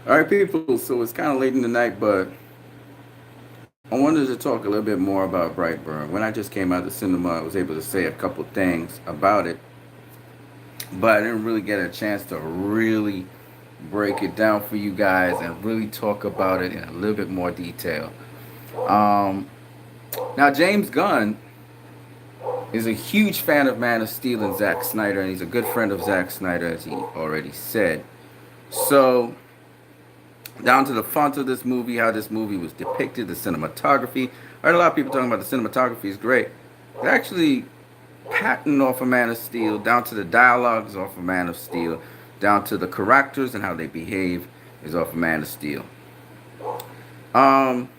All right, people. So it's kind of late in the night, but I wanted to talk a little bit more about Brightburn. When I just came out of the cinema, I was able to say a couple things about it, but I didn't really get a chance to really break it down for you guys and really talk about it in a little bit more detail. Um, Now, James Gunn is a huge fan of Man of Steel and Zack Snyder, and he's a good friend of Zack Snyder, as he already said. So, down to the font of this movie, how this movie was depicted, the cinematography. I heard a lot of people talking about the cinematography is great. It's actually patterned off of Man of Steel, down to the dialogues off of Man of Steel, down to the characters and how they behave is off of Man of Steel. Um,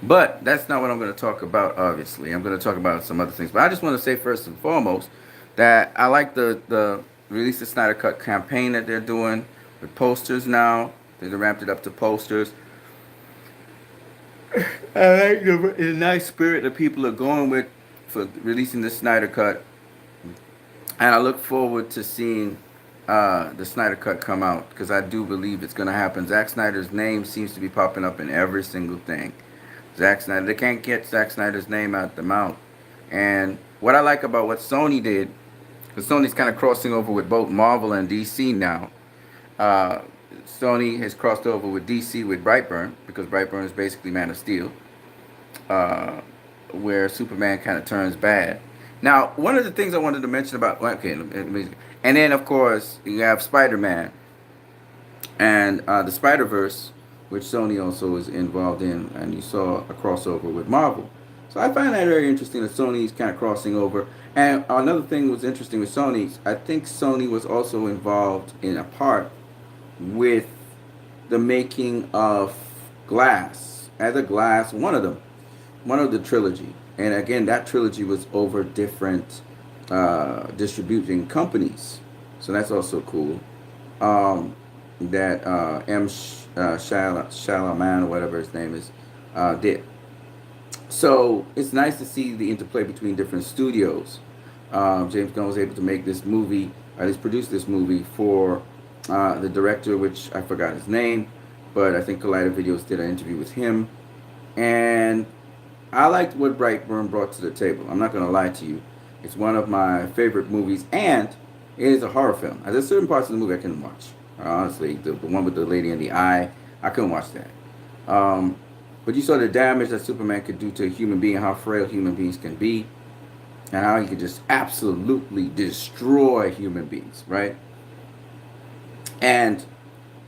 but that's not what I'm going to talk about, obviously. I'm going to talk about some other things. But I just want to say, first and foremost, that I like the Release the Snyder Cut campaign that they're doing with posters now. They ramped it up to posters. I like the nice spirit that people are going with for releasing the Snyder Cut. And I look forward to seeing the Snyder Cut come out because I do believe it's going to happen. Zack Snyder's name seems to be popping up in every single thing. Zack Snyder, they can't get Zack Snyder's name out the mouth. And what I like about what Sony did, because Sony's kind of crossing over with both Marvel and DC now. Uh, Sony has crossed over with DC with Brightburn because Brightburn is basically Man of Steel, uh, where Superman kind of turns bad. Now, one of the things I wanted to mention about and then of course you have Spider-Man and the Spider-Verse, which Sony also is involved in, and you saw a crossover with Marvel. So I find that very interesting that Sony's kind of crossing over. And another thing was interesting with Sony, I think Sony was also involved in a part with the making of Glass, as a Glass, one of the trilogy. And again, that trilogy was over different distributing companies, so that's also cool. Um, that Shalaman or whatever his name is did. So it's nice to see the interplay between different studios. James Gunn was able to make this movie, at least produce this movie for the director, which I forgot his name, but I think Collider Videos did an interview with him. And I liked what Brightburn brought to the table. I'm not going to lie to you. It's one of my favorite movies, and it is a horror film. There's certain parts of the movie I couldn't watch. Honestly, the one with the lady in the eye, I couldn't watch that. But you saw the damage that Superman could do to a human being, how frail human beings can be, and how he could just absolutely destroy human beings, right? And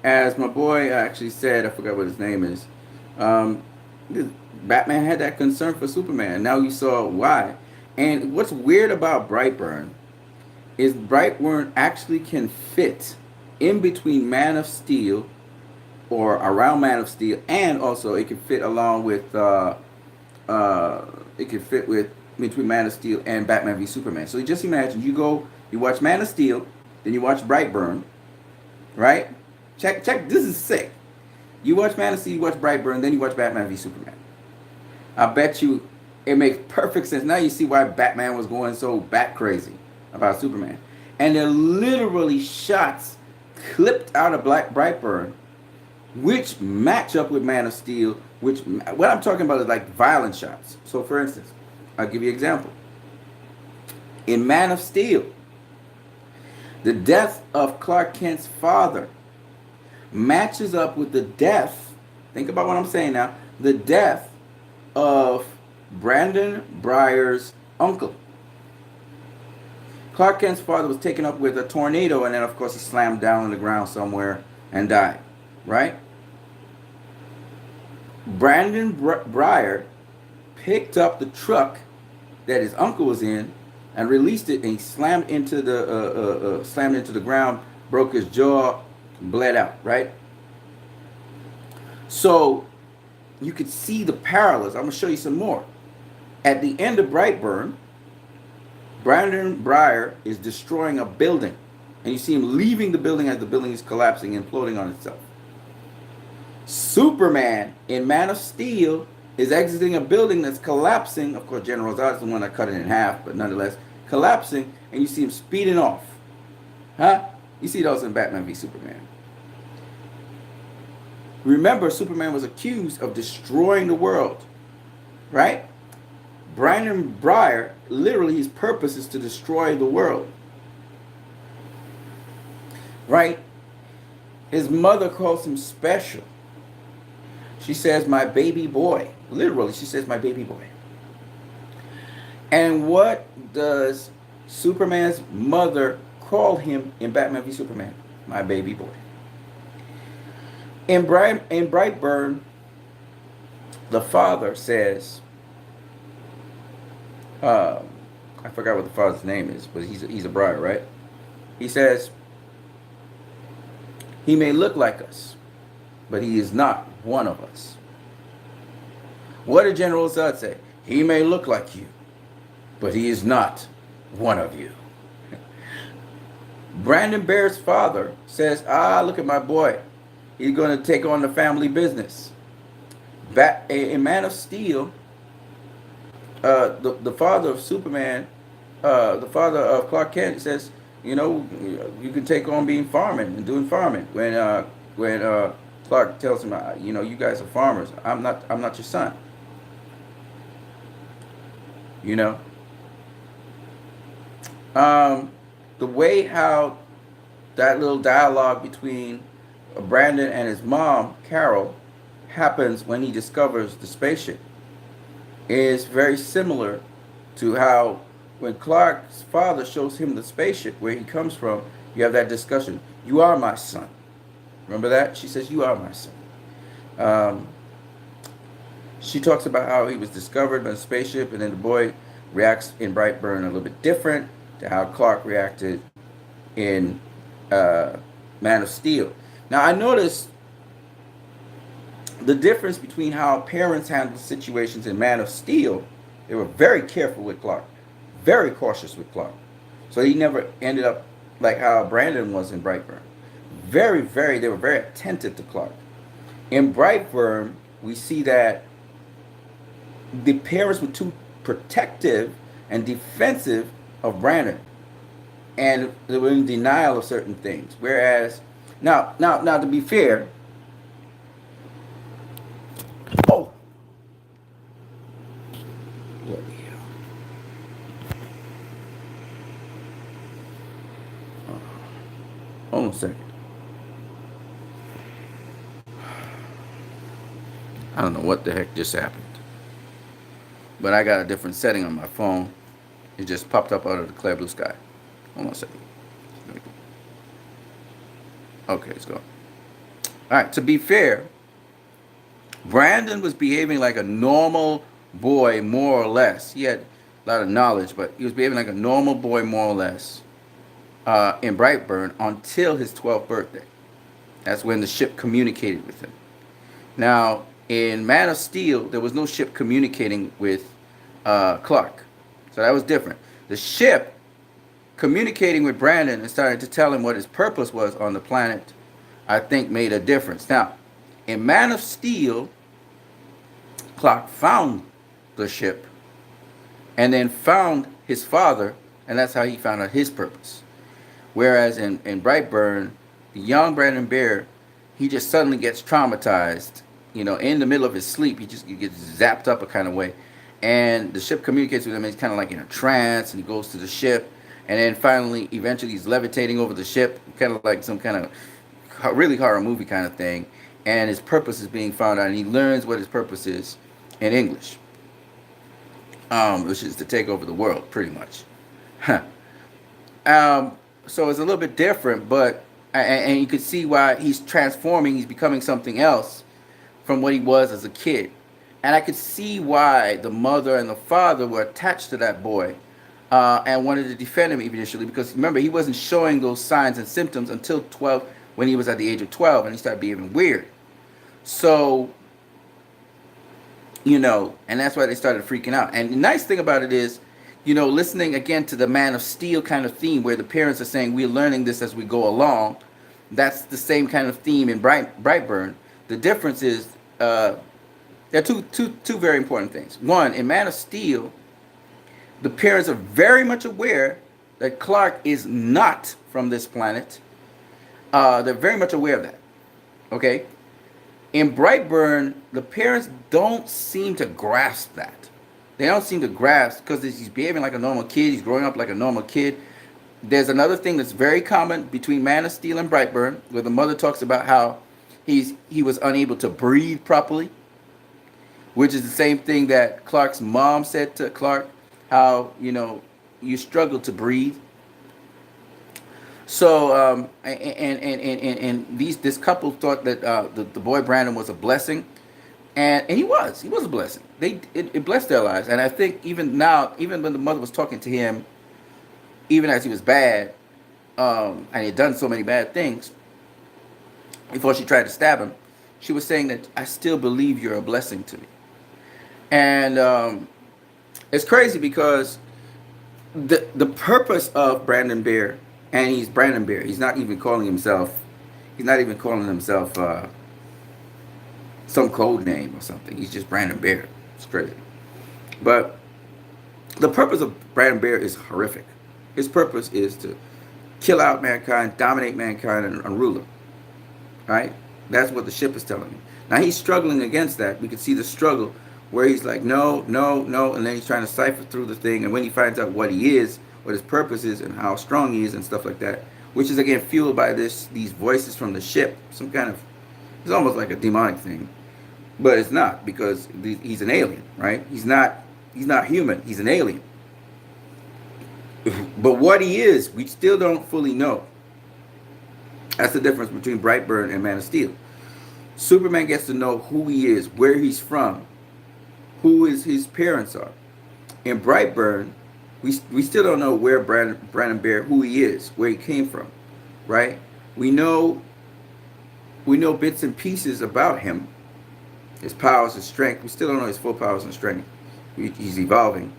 as my boy actually said, I forgot what his name is, um, Batman had that concern for Superman. Now you saw why. And what's weird about Brightburn is Brightburn actually can fit in between Man of Steel or around Man of Steel, and also it can fit along with it can fit with between Man of Steel and Batman v Superman. So just imagine you watch Man of Steel, then you watch Brightburn, right? Check. This is sick. You watch Man of Steel, you watch Brightburn, then you watch Batman v Superman. I bet you it makes perfect sense. Now you see why Batman was going so bat crazy about Superman. And they're literally shots clipped out of Black Brightburn, which match up with Man of Steel, which what I'm talking about is like violent shots. So for instance, I'll give you an example. In Man of Steel, the death of Clark Kent's father matches up with the death, think about what I'm saying now, the death of Brandon Breyer's uncle. Clark Kent's father was taken up with a tornado, and then of course he slammed down on the ground somewhere and died, right? Brandon Breyer picked up the truck that his uncle was in and released it, and he slammed into the ground, broke his jaw, bled out, right? So you could see the parallels. I'm gonna show you some more. At the end of Brightburn, Brandon Breyer is destroying a building, and you see him leaving the building as the building is collapsing and imploding on itself. Superman in Man of Steel is exiting a building that's collapsing. Of course, General Zod is the one that cut it in half, but nonetheless, collapsing, and you see him speeding off. Huh? You see those in Batman v Superman. Remember, Superman was accused of destroying the world, right? Brandon Breyer, literally, his purpose is to destroy the world, right? His mother calls him special. She says, my baby boy. Literally, she says, my baby boy. And what does Superman's mother call him in Batman v Superman? My baby boy. In Brightburn, the father says, I forgot what the father's name is, but he's a Breyer, right? He says, he may look like us, but he is not one of us. What did General Zod say? He may look like you, but he is not one of you. Brandon Bear's father says, look at my boy. He's going to take on the family business. In Man of Steel, the father of Superman, the father of Clark Kent says, you know, you can take on being farming and doing farming. When Clark tells him, you know, you guys are farmers. I'm not your son. You know, the way how that little dialogue between Brandon and his mom, Carol, happens when he discovers the spaceship is very similar to how when Clark's father shows him the spaceship where he comes from, you have that discussion. You are my son. Remember that? She says, you are my son. She talks about how he was discovered by the spaceship, and then the boy reacts in Brightburn a little bit different to how Clark reacted in Man of Steel. Now, I noticed the difference between how parents handle situations in Man of Steel. They were very careful with Clark, very cautious with Clark. So he never ended up like how Brandon was in Brightburn. They were very attentive to Clark. In Brightburn, we see that the parents were too protective and defensive of Brandon, and they were in denial of certain things. Whereas, now, to be fair, hold on a second. I don't know what the heck just happened, but I got a different setting on my phone. It just popped up out of the clear blue sky. Hold on a second. Okay, it's gone. All right, to be fair, Brandon was behaving like a normal boy, more or less. He had a lot of knowledge, but he was behaving like a normal boy, more or less, in Brightburn until his 12th birthday. That's when the ship communicated with him. Now, in Man of Steel, there was no ship communicating with Clark. So that was different. The ship communicating with Brandon and starting to tell him what his purpose was on the planet, I think made a difference. Now, in Man of Steel, Clark found the ship and then found his father, and that's how he found out his purpose. Whereas in Brightburn, the young Brandon Bear, he just suddenly gets traumatized, you know, in the middle of his sleep. He gets zapped up a kind of way. And the ship communicates with him, and he's kind of like in a trance, and he goes to the ship. And then finally, eventually, he's levitating over the ship, kind of like some kind of really horror movie kind of thing. And his purpose is being found out, and he learns what his purpose is in English, which is to take over the world, pretty much. So it's a little bit different, but and you can see why he's transforming. He's becoming something else from what he was as a kid. And I could see why the mother and the father were attached to that boy and wanted to defend him initially, because remember, he wasn't showing those signs and symptoms until 12, when he was at the age of 12, and he started being weird. So, you know, and that's why they started freaking out. And the nice thing about it is, you know, listening again to the Man of Steel kind of theme, where the parents are saying, we're learning this as we go along. That's the same kind of theme in Brightburn. The difference is, there are two very important things. One, in Man of Steel, the parents are very much aware that Clark is not from this planet. They're very much aware of that. Okay? In Brightburn, the parents don't seem to grasp that. They don't seem to grasp because he's behaving like a normal kid. He's growing up like a normal kid. There's another thing that's very common between Man of Steel and Brightburn, where the mother talks about how he was unable to breathe properly, which is the same thing that Clark's mom said to Clark, how you struggle to breathe. So and this couple thought that the boy Brandon was a blessing, and he was a blessing. It blessed their lives, and I think even now, even when the mother was talking to him, even as he was bad, and he had done so many bad things before she tried to stab him, she was saying that I still believe you're a blessing to me. And it's crazy because the purpose of Brandon Bear, and he's Brandon Bear. He's not even calling himself. He's not even calling himself some code name or something. He's just Brandon Bear. It's crazy. But the purpose of Brandon Bear is horrific. His purpose is to kill out mankind, dominate mankind, and rule them. Right? That's what the ship is telling me. Now he's struggling against that. We can see the struggle where he's like, no, no, no, and then he's trying to cipher through the thing. And when he finds out what he is, what his purpose is, and how strong he is, and stuff like that, which is again fueled by these voices from the ship, some kind of, it's almost like a demonic thing, but it's not, because he's an alien, right? He's not human. He's an alien. But what he is, we still don't fully know. That's the difference between Brightburn and Man of Steel. Superman gets to know who he is, where he's from, who his parents are. In Brightburn, we still don't know where Brandon Bear, who he is, where he came from, right? We know bits and pieces about him, his powers, his strength. We still don't know his full powers and strength. He's evolving,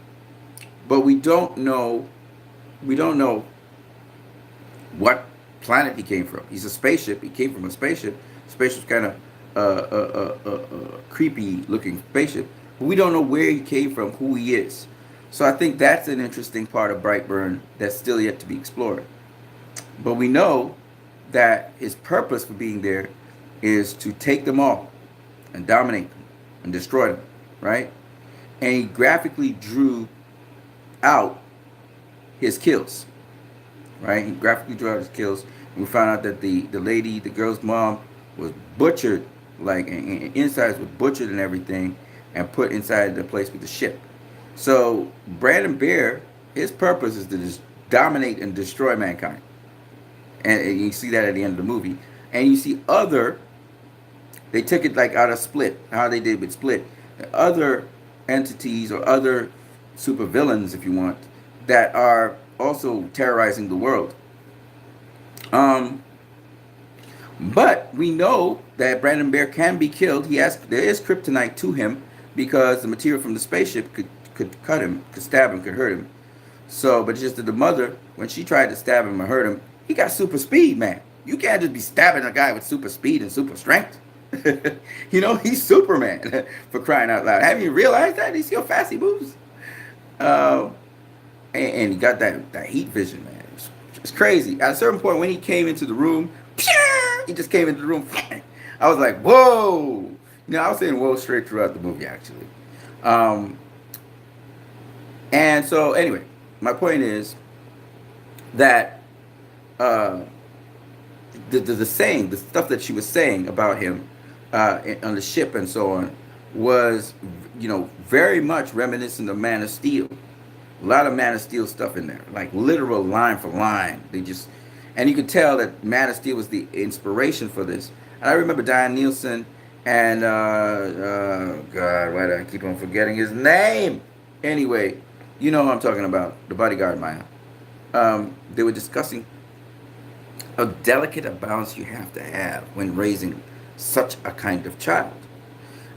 but we don't know what planet he came from. He's a spaceship. He came from a spaceship. Spaceship's kind of creepy looking spaceship. But we don't know where he came from, who he is. So I think that's an interesting part of Brightburn that's still yet to be explored. But we know that his purpose for being there is to take them all and dominate them and destroy them, right? And he graphically drew out his kills, right? He graphically drew out his kills. And we found out that the girl's mom, was butchered, like, and insides was butchered and everything, and put inside the place with the ship. So Brandon Bear, his purpose is to just dominate and destroy mankind, and you see that at the end of the movie. And you see they took it like out of Split, how they did with Split, other entities or other supervillains, if you want, that are also terrorizing the world. But we know that Brandon Bear can be killed. There is kryptonite to him because the material from the spaceship could cut him, could stab him, could hurt him. So, but it's just that the mother, when she tried to stab him or hurt him, he got super speed, man. You can't just be stabbing a guy with super speed and super strength. He's Superman, for crying out loud. Haven't you realized that? You see how fast he moves? And he got that heat vision, man. It's crazy. At a certain point, when he came into the room, he just came into the room. I was like, whoa. I was saying whoa straight throughout the movie, actually. And so, anyway, my point is that the stuff that she was saying about him on the ship and so on was, very much reminiscent of Man of Steel. A lot of Man of Steel stuff in there, like literal line for line. And you could tell that Man of Steel was the inspiration for this. And I remember Diane Nielsen and God, why do I keep on forgetting his name? Anyway, you know who I'm talking about, the bodyguard Maya. They were discussing how delicate a balance you have to have when raising such a kind of child.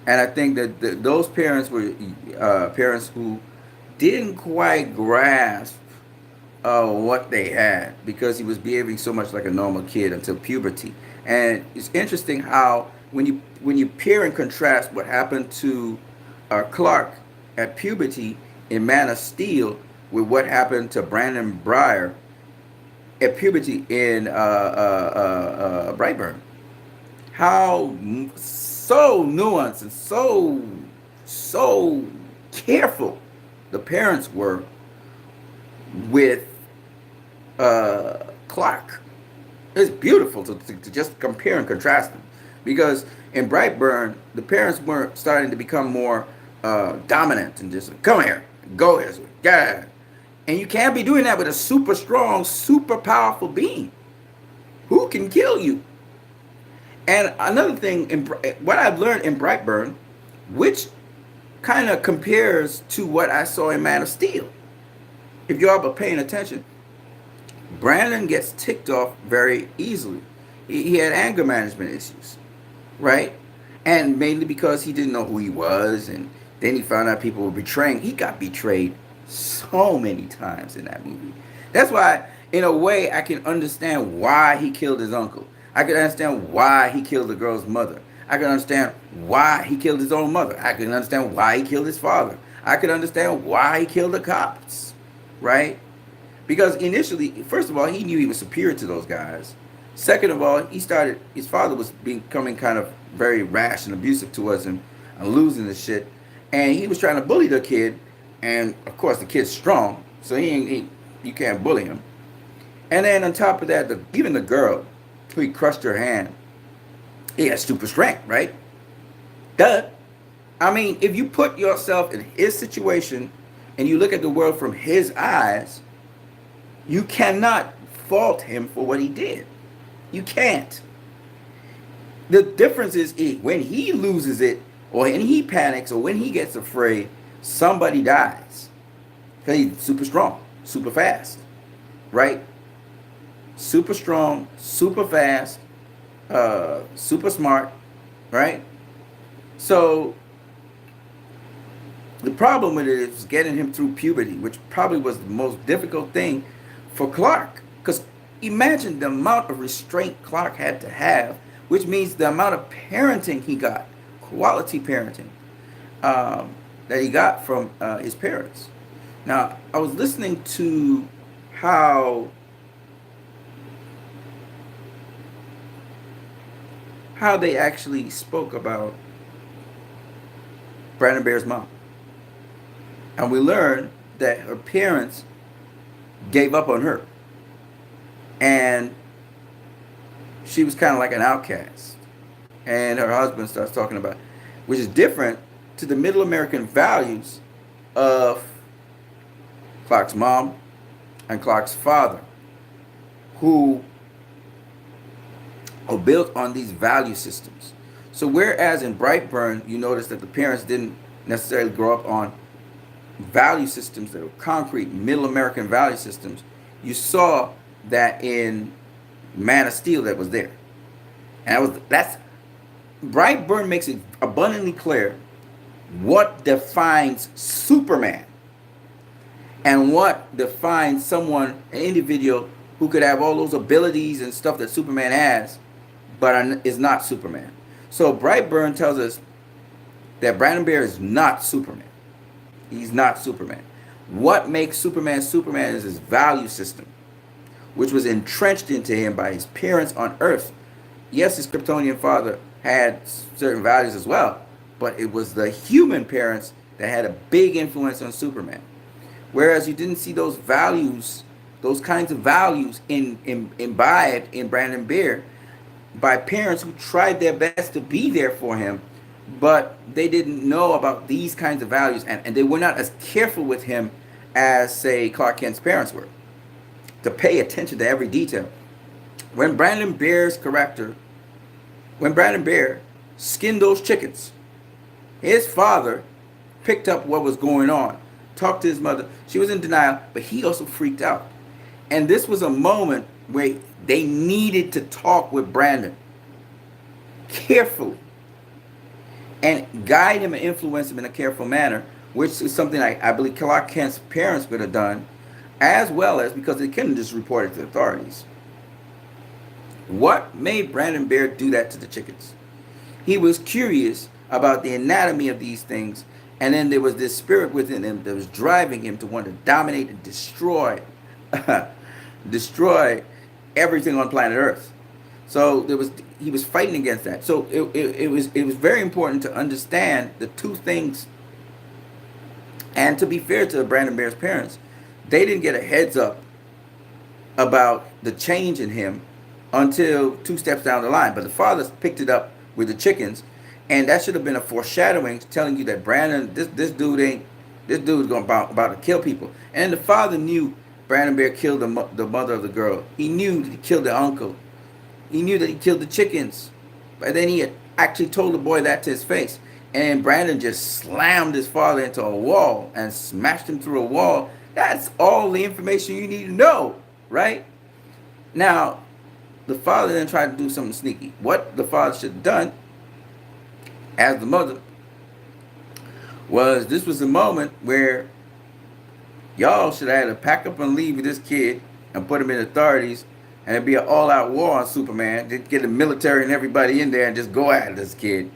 And I think that those parents were parents who didn't quite grasp what they had, because he was behaving so much like a normal kid until puberty. And it's interesting how when you pair and contrast what happened to Clark at puberty in Man of Steel with what happened to Brandon Breyer at puberty in Brightburn, how so nuanced and so careful the parents were with Clark. It's beautiful to just compare and contrast them, because in Brightburn the parents weren't starting to become more dominant and just come here, go here, yeah. And you can't be doing that with a super strong, super powerful being who can kill you. And another thing, what I've learned in Brightburn, which kind of compares to what I saw in Man of Steel, if y'all are paying attention, Brandon gets ticked off very easily. He had anger management issues, right? And mainly because he didn't know who he was, and then he found out people were betraying. He got betrayed so many times in that movie. That's why, in a way, I can understand why he killed his uncle. I can understand why he killed the girl's mother. I can understand why he killed his own mother. I can understand why he killed his father. I can understand why he killed the cops, right? Because initially, first of all, he knew he was superior to those guys. Second of all, his father was becoming kind of very rash and abusive towards him and losing the shit. And he was trying to bully the kid. And of course, the kid's strong, so you can't bully him. And then on top of that, even the girl who he crushed her hand, he had super strength, right? Duh. I mean, if you put yourself in his situation and you look at the world from his eyes, you cannot fault him for what he did. You can't. The difference is when he loses it, or when he panics, or when he gets afraid, somebody dies. Because he's super strong, super fast, right? Super strong, super fast, super smart, right? So the problem with it is getting him through puberty, which probably was the most difficult thing for Clark. Because imagine the amount of restraint Clark had to have, which means the amount of parenting he got, quality parenting, that he got from his parents. Now, I was listening to how they actually spoke about Brandon Bear's mom. And we learned that her parents gave up on her. And she was kind of like an outcast. And her husband starts talking about, which is different to the middle American values of Clark's mom and Clark's father, who are built on these value systems. So whereas in Brightburn, you notice that the parents didn't necessarily grow up on value systems that were concrete, middle American value systems, you saw that in Man of Steel that was there. And that's Brightburn makes it abundantly clear what defines Superman and what defines someone, an individual who could have all those abilities and stuff that Superman has, but is not Superman. So Brightburn tells us that Brandon Bear is not Superman. He's not Superman. What makes Superman Superman is his value system, which was entrenched into him by his parents on Earth. Yes, his Kryptonian father had certain values as well, but it was the human parents that had a big influence on Superman. Whereas you didn't see those values, those kinds of values imbibed in Brandon Bear by parents who tried their best to be there for him, but they didn't know about these kinds of values, and they were not as careful with him as, say, Clark Kent's parents were, to pay attention to every detail. When Brandon Bear skinned those chickens, his father picked up what was going on, talked to his mother. She was in denial, but he also freaked out. And this was a moment where they needed to talk with Brandon carefully and guide him and influence him in a careful manner, which is something I believe Clark Kent's parents would have done, as well as because they couldn't just report it to the authorities. What made Brandon Bear do that to the chickens? He was curious about the anatomy of these things, and then there was this spirit within him that was driving him to want to dominate and destroy destroy everything on planet Earth. So he was fighting against that. So it was very important to understand the two things. And to be fair to Brandon Bear's parents, they didn't get a heads up about the change in him until two steps down the line. But the father picked it up with the chickens, and that should have been a foreshadowing, telling you that Brandon, this dude's going about to kill people. And the father knew Brandon Bear killed the mother of the girl. He knew that he killed the uncle. He knew that he killed the chickens. But then he had actually told the boy that to his face. And Brandon just slammed his father into a wall and smashed him through a wall. That's all the information you need to know, right? Now, the father then tried to do something sneaky. What the father should have done, as the mother, was this was the moment where y'all should have had to pack up and leave with this kid and put him in authorities, and it'd be an all-out war on Superman. They'd get the military and everybody in there and just go at this kid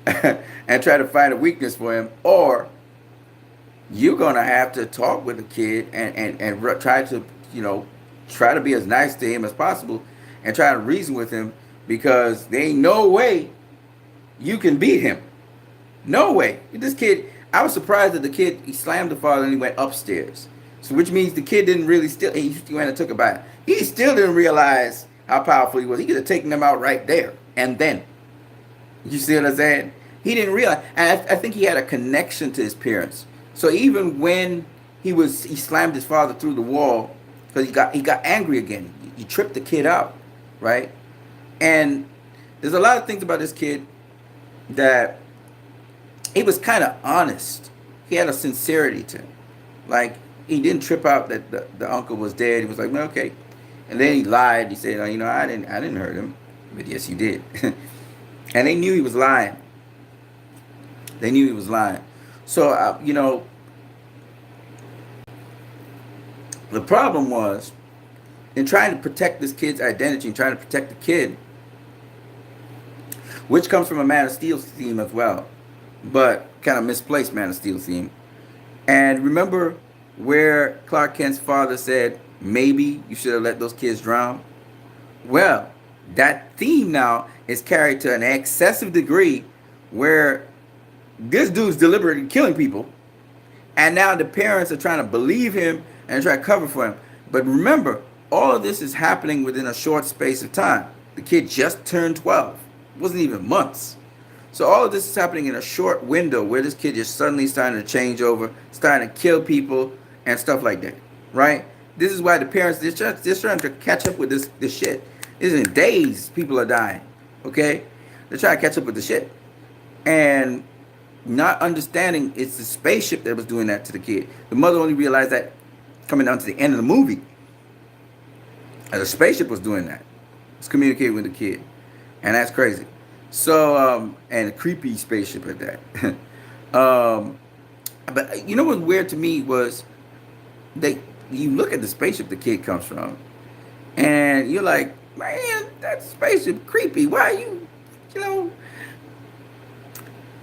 and try to find a weakness for him. Or you're going to have to talk with the kid and try to, try to be as nice to him as possible and try to reason with him, because there ain't no way you can beat him. No way. This kid, I was surprised that the kid, he slammed the father and he went upstairs. So which means the kid didn't really he went and took a bite. He still didn't realize how powerful he was. He could have taken them out right there and then. You see what I'm saying? He didn't realize. And I think he had a connection to his parents. So even when he slammed his father through the wall, because he got angry again. He tripped the kid out, right? And there's a lot of things about this kid that he was kind of honest. He had a sincerity to him. Like, he didn't trip out that the uncle was dead. He was like, well, okay. And then he lied. He said, I didn't hurt him. But yes, you did. And they knew he was lying. They knew he was lying. So, the problem was, in trying to protect this kid's identity and trying to protect the kid, which comes from a Man of Steel theme as well, but kind of misplaced Man of Steel theme. And remember where Clark Kent's father said, maybe you should have let those kids drown? Well, that theme now is carried to an excessive degree where this dude's deliberately killing people, and now the parents are trying to believe him and try to cover for him. But remember, all of this is happening within a short space of time. The kid just turned 12. It wasn't even months. So all of this is happening in a short window where this kid is suddenly starting to change over, starting to kill people and stuff like that, right? This is why the parents, they're trying to catch up with this shit. This is in days people are dying, okay? They're trying to catch up with the shit. And not understanding it's the spaceship that was doing that to the kid. The mother only realized that coming down to the end of the movie. And the spaceship was doing that. It's communicating with the kid. And that's crazy. So, and a creepy spaceship at that. But you know what's weird to me was you look at the spaceship the kid comes from, and you're like, man, that spaceship creepy. Why are you know?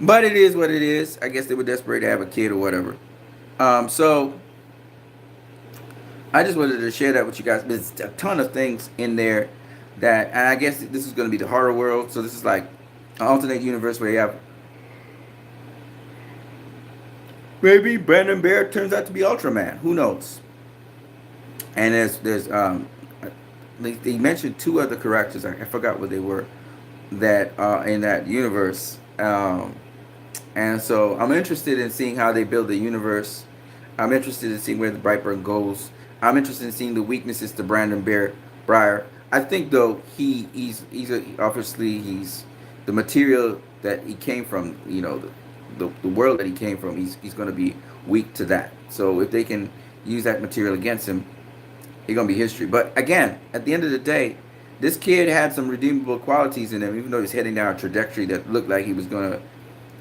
But it is what it is. I guess they were desperate to have a kid or whatever. So I just wanted to share that with you guys. There's a ton of things in there that, and I guess this is going to be the horror world. So this is like an alternate universe where you have maybe Brandon Bear turns out to be Ultraman. Who knows? And there's they mentioned two other characters. I forgot what they were that are in that universe. And so I'm interested in seeing how they build the universe. I'm interested in seeing where the Brightburn goes. I'm interested in seeing the weaknesses to Brandon Breyer. I think though he's obviously the material that he came from, the world that he came from. He's going to be weak to that. So if they can use that material against him, he's going to be history. But again, at the end of the day, this kid had some redeemable qualities in him, even though he's heading down a trajectory that looked like he was going to,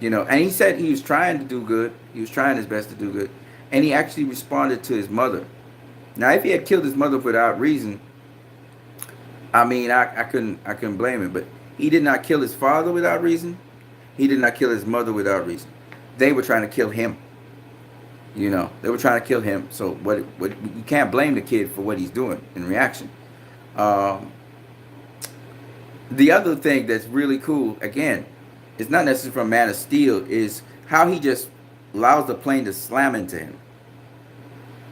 and he said he was trying to do good. He was trying his best to do good. And he actually responded to his mother. Now, if he had killed his mother without reason, I mean, I couldn't blame him. But he did not kill his father without reason. He did not kill his mother without reason. They were trying to kill him. They were trying to kill him. So what you can't blame the kid for what he's doing in reaction. The other thing that's really cool, again, it's not necessarily from Man of Steel, is how he just allows the plane to slam into him,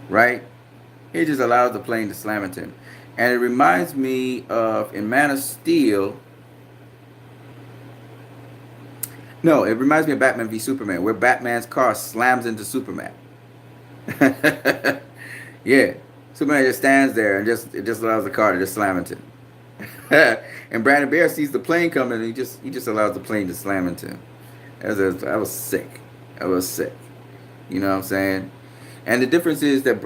right? He just allows the plane to slam into him. And it reminds me of in Man of Steel. No, it reminds me of Batman v Superman, where Batman's car slams into Superman. Yeah, Superman just stands there and just allows the car to just slam into him. And Brandon Bear sees the plane coming, and he just allows the plane to slam into him. That was sick. That was sick. You know what I'm saying? And the difference is that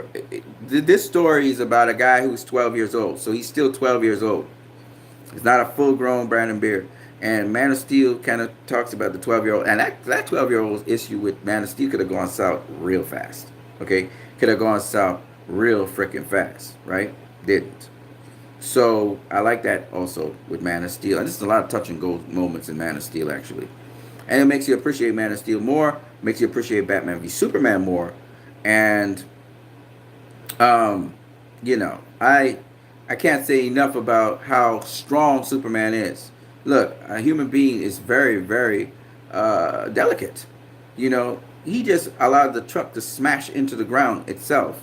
this story is about a guy who's 12 years old. So he's still 12 years old. It's not a full-grown Brandon Beard. And Man of Steel kind of talks about the 12-year-old. And that 12-year-old's issue with Man of Steel could have gone south real fast. Okay? Could have gone south real freaking fast. Right? Didn't. So I like that also with Man of Steel. And there's a lot of touch and go moments in Man of Steel, actually. And it makes you appreciate Man of Steel more. Makes you appreciate Batman v Superman more. And you know, I can't say enough about how strong Superman is. Look, a human being is very, very delicate. You know, he just allowed the truck to smash into the ground itself,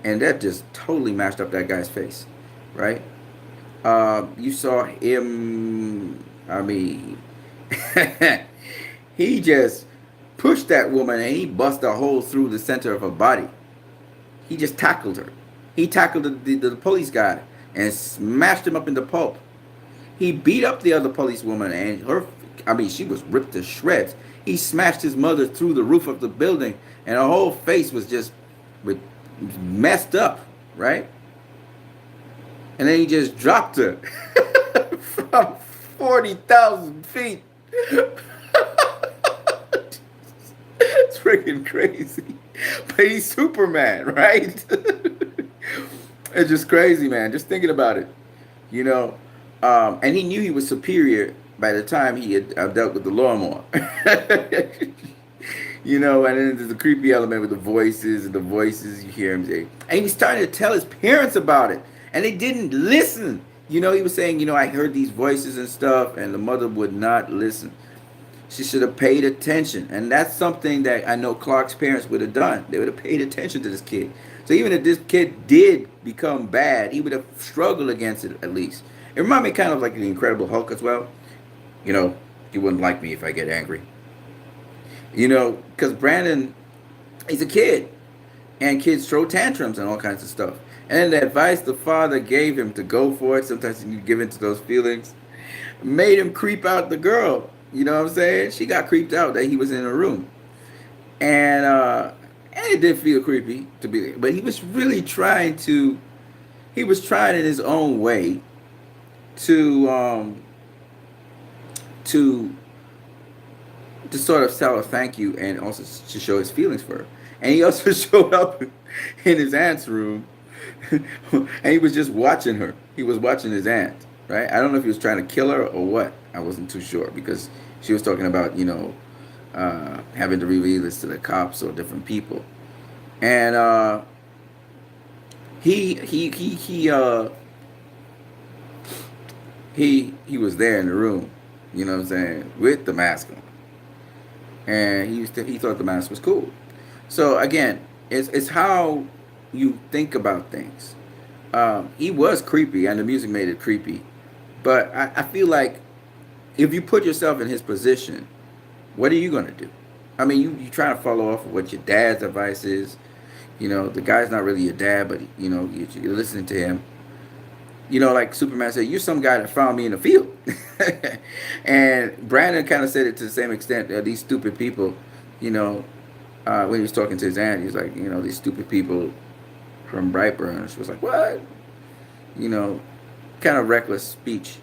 and that just totally mashed up that guy's face, right? You saw him. I mean, he just pushed that woman and he busted a hole through the center of her body. He just tackled her. He tackled the police guy and smashed him up into pulp. He beat up the other police woman and she was ripped to shreds. He smashed his mother through the roof of the building and her whole face was just messed up, right? And then he just dropped her from 40,000 feet. It's freaking crazy. But he's Superman, right? It's just crazy, man. Just thinking about it, you know. And he knew he was superior by the time he had dealt with the lawnmower. You know, and then there's a creepy element with the voices, and the voices you hear him say. And he was starting to tell his parents about it, and they didn't listen. You know, he was saying, you know, I heard these voices and stuff, and the mother would not listen. She should have paid attention. And that's something that I know Clark's parents would have done. They would have paid attention to this kid. So even if this kid did become bad, he would have struggled against it at least. It reminded me kind of like the Incredible Hulk as well. You know, he wouldn't like me if I get angry. You know, because Brandon, he's a kid. And kids throw tantrums and all kinds of stuff. And the advice the father gave him to go for it, sometimes you give in to those feelings, made him creep out the girl. You know what I'm saying? She got creeped out that he was in her room. And it did feel creepy to be there. But he was really he was trying in his own way to to sort of tell her thank you and also to show his feelings for her. And he also showed up in his aunt's room and he was just watching her. He was watching his aunt, right? I don't know if he was trying to kill her or what. I wasn't too sure because she was talking about, you know, having to reveal this to the cops or different people. And he was there in the room, you know what I'm saying, with the mask on. And he thought the mask was cool. So again, it's how you think about things. He was creepy, and the music made it creepy. But I feel like if you put yourself in his position, what are you going to do? I mean, you try to follow off of what your dad's advice is. You know, the guy's not really your dad, but, you know, you're listening to him. You know, like Superman said, you're some guy that found me in the field. And Brandon kind of said it to the same extent. These stupid people, you know, when he was talking to his aunt, he was like, you know, these stupid people from Brightburn. She was like, what? You know, kind of reckless speech.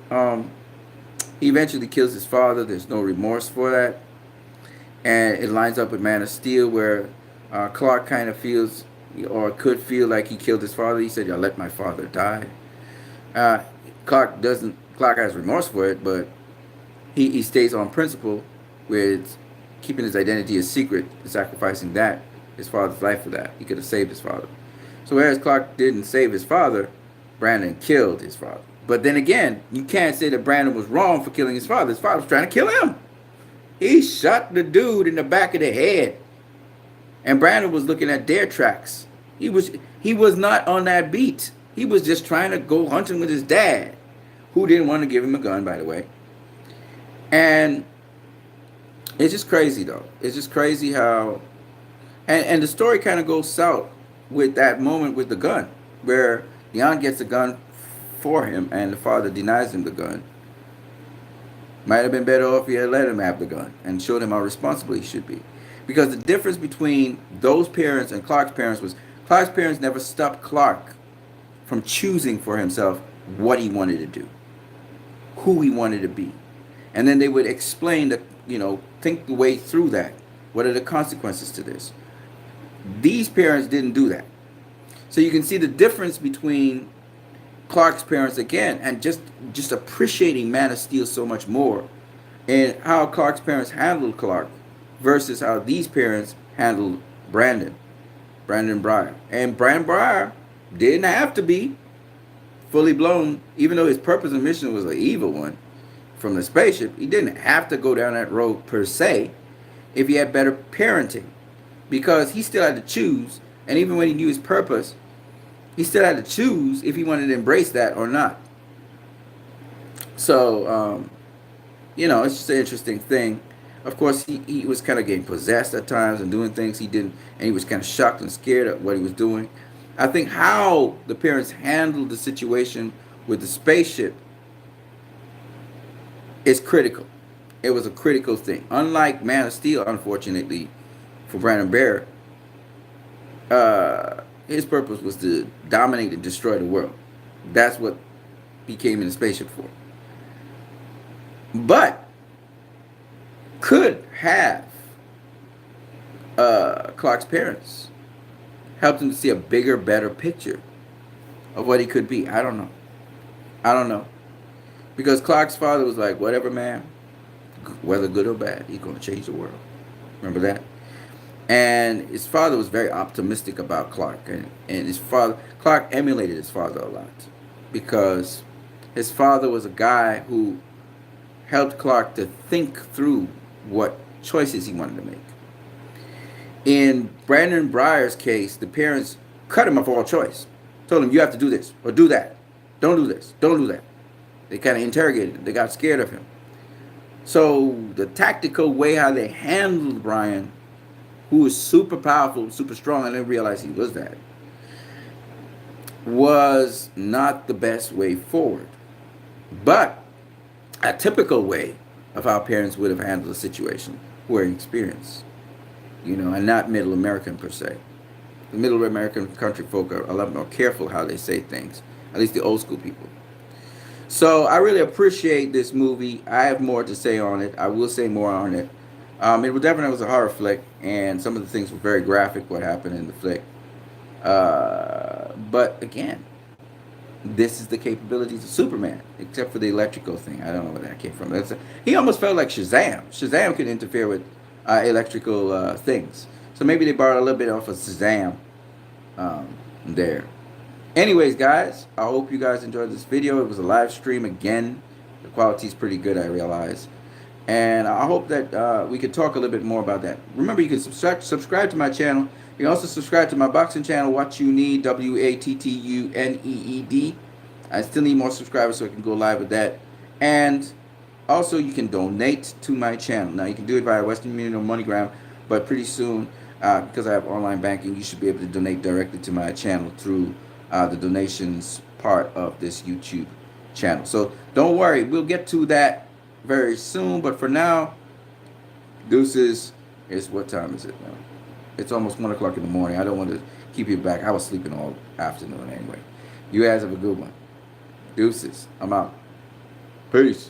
He eventually kills his father. There's no remorse for that. And it lines up with Man of Steel where Clark kind of feels or could feel like he killed his father. He said, "I let my father die." Clark has remorse for it, but he stays on principle with keeping his identity a secret, sacrificing his father's life for that. He could have saved his father. So whereas Clark didn't save his father, Brandon killed his father. But then again, you can't say that Brandon was wrong for killing his father. His father was trying to kill him. He shot the dude in the back of the head. And Brandon was looking at their tracks. He was not on that beat. He was just trying to go hunting with his dad, who didn't want to give him a gun, by the way. And it's just crazy, though. It's just crazy how, and the story kind of goes south with that moment with the gun, where Leon gets the gun for him, and the father denies him the gun. Might have been better off if he had let him have the gun and showed him how responsible he should be. Because the difference between those parents and Clark's parents was Clark's parents never stopped Clark from choosing for himself what he wanted to do, who he wanted to be. And then they would explain that, think the way through that. What are the consequences to this? These parents didn't do that. So you can see the difference between Clark's parents again, and just appreciating Man of Steel so much more, and how Clark's parents handled Clark versus how these parents handled Brandon Breyer. And Brandon Breyer didn't have to be fully blown, even though his purpose and mission was an evil one from the spaceship. He didn't have to go down that road per se if he had better parenting, because he still had to choose. And even when he knew his purpose, he still had to choose if he wanted to embrace that or not. So, it's just an interesting thing. Of course, he was kind of getting possessed at times and doing things he didn't, and he was kind of shocked and scared at what he was doing. I think how the parents handled the situation with the spaceship is critical. It was a critical thing. Unlike Man of Steel, unfortunately, for Brandon Bear, his purpose was to dominate and destroy the world. That's what he came in the spaceship for. But could have Clark's parents helped him to see a bigger, better picture of what he could be. I don't know. Because Clark's father was like, whatever, man, whether good or bad, he's going to change the world. Remember that? And his father was very optimistic about Clark. And his father, Clark emulated his father a lot. Because his father was a guy who helped Clark to think through what choices he wanted to make. In Brandon Breyer's case, the parents cut him off all choice. Told him, you have to do this or do that. Don't do this. Don't do that. They kind of interrogated him. They got scared of him. So the tactical way how they handled Brian, who was super powerful, super strong, I didn't realize he was that, was not the best way forward. But a typical way of how parents would have handled the situation who are experienced, and not middle American per se. The middle American country folk are a lot more careful how they say things, at least the old school people. So I really appreciate this movie. I have more to say on it. I will say more on it. It definitely was a horror flick, and some of the things were very graphic, what happened in the flick. But again, this is the capabilities of Superman, except for the electrical thing. I don't know where that came from. He almost felt like Shazam. Shazam could interfere with electrical things. So maybe they borrowed a little bit off of Shazam there. Anyways, guys, I hope you guys enjoyed this video. It was a live stream again. The quality is pretty good, I realize. And I hope that we could talk a little bit more about that. Remember, you can subscribe to my channel. You can also subscribe to my boxing channel, What You Need, WATTUNEED. I still need more subscribers so I can go live with that. And also, you can donate to my channel. Now, you can do it via Western Union or MoneyGram, but pretty soon, because I have online banking, you should be able to donate directly to my channel through the donations part of this YouTube channel. So don't worry, we'll get to that very soon. But for now, deuces. What time is it now? It's almost 1 o'clock in the morning. I don't want to keep you back. I was sleeping all afternoon anyway. You guys have a good one. Deuces. I'm out. Peace.